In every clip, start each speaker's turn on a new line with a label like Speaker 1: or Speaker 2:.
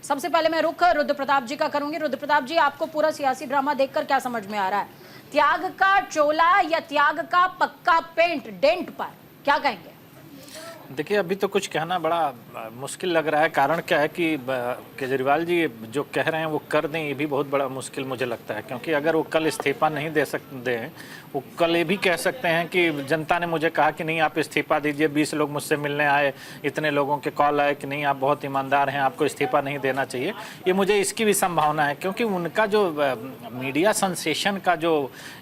Speaker 1: सबसे पहले मैं रुख रुद्र प्रताप जी का करूंगी। रुद्र प्रताप जी, आपको पूरा सियासी ड्रामा देखकर क्या समझ में आ रहा है? त्याग का चोला या त्याग का पक्का पेंट डेंट पर, क्या कहेंगे?
Speaker 2: देखिए, अभी तो कुछ कहना बड़ा मुश्किल लग रहा है। कारण क्या है कि केजरीवाल जी जो कह रहे हैं वो कर दें, ये भी बहुत बड़ा मुश्किल मुझे लगता है। क्योंकि अगर वो कल इस्तीफा नहीं दे सकते हैं, वो कल ये भी कह सकते हैं कि जनता ने मुझे कहा कि नहीं आप इस्तीफा दीजिए, 20 लोग मुझसे मिलने आए, इतने लोगों के कॉल आए कि नहीं आप बहुत ईमानदार हैं, आपको इस्तीफा नहीं देना चाहिए। ये मुझे इसकी भी संभावना है, क्योंकि उनका जो मीडिया सेंसेशन का जो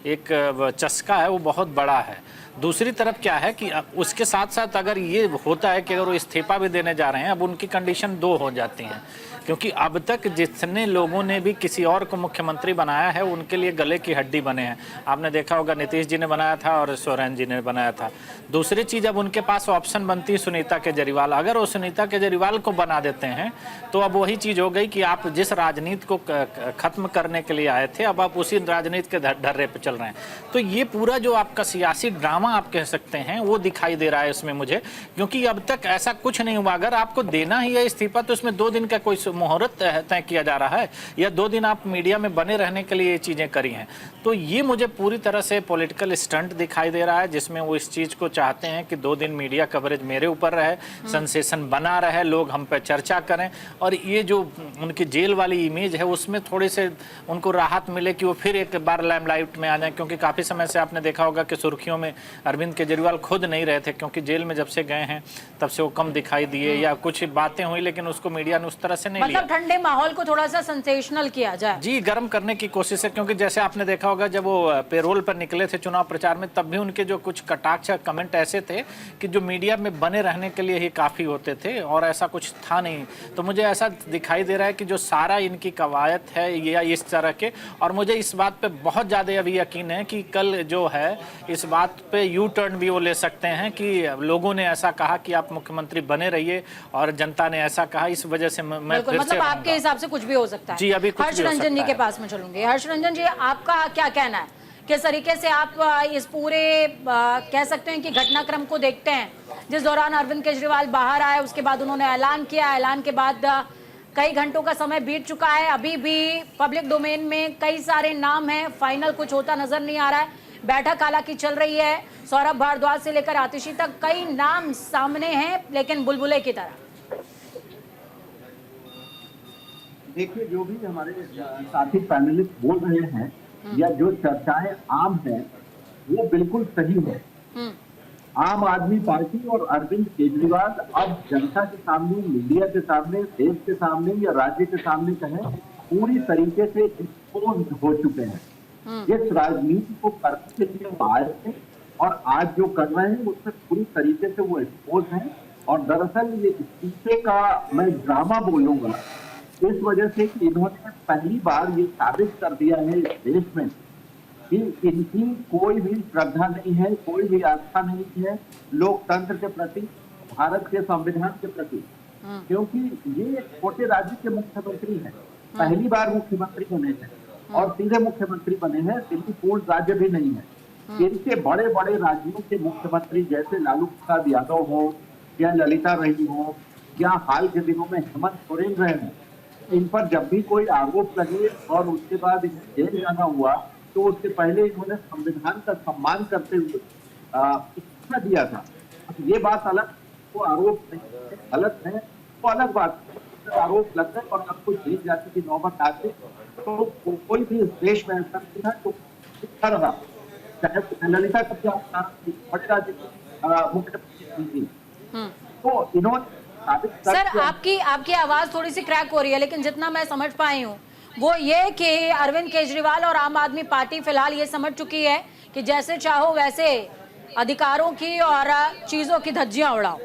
Speaker 2: एक चस्का है वो बहुत बड़ा है। दूसरी तरफ क्या है कि उसके साथ साथ अगर ये होता है कि अगर वो इस्तीफा भी देने जा रहे हैं, अब उनकी कंडीशन दो हो जाती हैं। क्योंकि अब तक जितने लोगों ने भी किसी और को मुख्यमंत्री बनाया है उनके लिए गले की हड्डी बने हैं। आपने देखा होगा नीतीश जी ने बनाया था और सोरेन जी ने बनाया था। दूसरी चीज़, अब उनके पास ऑप्शन बनती है सुनीता केजरीवाल। अगर वो सुनीता केजरीवाल को बना देते हैं तो अब वही चीज़ हो गई कि आप जिस राजनीति को खत्म करने के लिए आए थे, अब आप उसी राजनीति के ढर्रे पर चल रहे हैं। तो ये पूरा जो आपका सियासी ड्रामा आप कह सकते हैं वो दिखाई दे रहा है इसमें मुझे। क्योंकि अब तक ऐसा कुछ नहीं हुआ। अगर आपको देना ही है इस्तीफा तो उसमें 2 दिन का कोई मुहूर्त तय किया जा रहा है, या 2 दिन आप मीडिया में बने रहने के लिए ये चीज़ें करी हैं। तो ये मुझे पूरी तरह से पॉलिटिकल स्टंट दिखाई दे रहा है, जिसमें वो इस चीज़ को चाहते हैं कि 2 दिन मीडिया कवरेज मेरे ऊपर रहे, सेंसेशन बना रहे, लोग हम पे चर्चा करें, और ये जो उनकी जेल वाली इमेज है उसमें थोड़े से उनको राहत मिले कि वो फिर एक बार लाइमलाइट में आ जाए। क्योंकि काफ़ी समय से आपने देखा होगा कि सुर्खियों में अरविंद केजरीवाल खुद नहीं रहे थे, क्योंकि जेल में जब से गए हैं तब से वो कम दिखाई दिए, या कुछ बातें हुई लेकिन उसको मीडिया ने उस तरह से नहीं लिया।
Speaker 1: मतलब ठंडे माहौल को थोड़ा सा सेंसेशनल किया जाए,
Speaker 2: जी, गर्म करने की कोशिश है। क्योंकि जैसे आपने देखा होगा जब वो पेरोल पर निकले थे चुनाव प्रचार में, तब भी उनके जो कुछ कटाक्ष कमेंट ऐसे थे कि जो मीडिया में बने रहने के लिए ही काफ़ी होते थे, और ऐसा कुछ था नहीं। तो मुझे ऐसा दिखाई दे रहा है कि जो सारा इनकी कवायद है या इस तरह के, और मुझे इस बात पे बहुत ज़्यादा अभी यकीन है कि कल जो है इस बात पे यू टर्न भी वो ले सकते हैं कि लोगों ने ऐसा कहा कि आप मुख्यमंत्री बने रहिए और जनता ने ऐसा कहा, इस वजह से मैं फिर
Speaker 1: मतलब आपके हिसाब से कुछ भी हो सकता है।
Speaker 2: जी, अभी कुछ
Speaker 1: हर्ष रंजन जी के पास में चलूंगी। हर्ष रंजन जी, आपका क्या कहना है? किस तरीके से आप इस पूरे कह सकते हैं कि घटनाक्रम को देखते हैं, जिस दौरान अरविंद केजरीवाल बाहर आए, उसके बाद उन्होंने ऐलान किया, ऐलान के बाद कई घंटों का समय बीत चुका है, अभी भी पब्लिक डोमेन में कई सारे नाम हैं, फाइनल कुछ होता नजर नहीं आ रहा है, बैठक हालांकि चल रही है, सौरभ भारद्वाज से लेकर आतिशी तक कई नाम सामने हैं, लेकिन बुलबुले की तरह।
Speaker 3: देखिए, जो भी हमारे साथी पैनलिस्ट बोल रहे हैं या जो चर्चाएं आम हैं वो बिल्कुल सही है। आम आदमी पार्टी और अरविंद केजरीवाल अब जनता के सामने, मीडिया के सामने, देश के सामने या राज्य के सामने कहें, पूरी तरीके से एक्सपोज हो चुके हैं। जिस राजनीति को करने के लिए आए थे और आज जो कर रहे हैं उससे पूरी तरीके से वो एक्सपोज हैं। और दरअसल ये इस्तीफे का मैं ड्रामा बोलूंगा इस वजह से कि इन्होंने पहली बार ये साबित कर दिया है इस देश में कि इनकी कोई भी श्रद्धा नहीं है, कोई भी आस्था नहीं है लोकतंत्र के प्रति, भारत के संविधान के प्रति। क्योंकि ये एक छोटे राज्य के मुख्यमंत्री हैं, पहली बार मुख्यमंत्री बने हैं और सीधे मुख्यमंत्री बने हैं। दिल्ली पूर्ण राज्य भी नहीं है। इनके बड़े बड़े राज्यों के मुख्यमंत्री जैसे लालू प्रसाद यादव हो या ललिता रही हो या हाल के दिनों में हेमंत सोरेन रहे हैं, इन पर जब भी कोई आरोप लगे और उसके बाद इन्हें जेल जाना हुआ तो उससे पहले इन्होंने संविधान का सम्मान करते हुए इस्तीफा दिया था। ये बात अलग, वो आरोप नहीं गलत है, वो अलग बात है। आरोप लग गए और आपको जेल जाने की नौबत आती तो कोई भी इस देश में ऐसा नहीं था तो कर रहा, चाहे ललिता बड़े राज्य मुख्यमंत्री थी। तो इन्होंने
Speaker 1: सर, आपकी आवाज थोड़ी सी क्रैक हो रही है, लेकिन जितना मैं समझ पाई हूँ वो ये कि अरविंद केजरीवाल और आम आदमी पार्टी फिलहाल ये समझ चुकी है कि जैसे चाहो वैसे अधिकारों की और चीजों की धज्जियां उड़ाओ।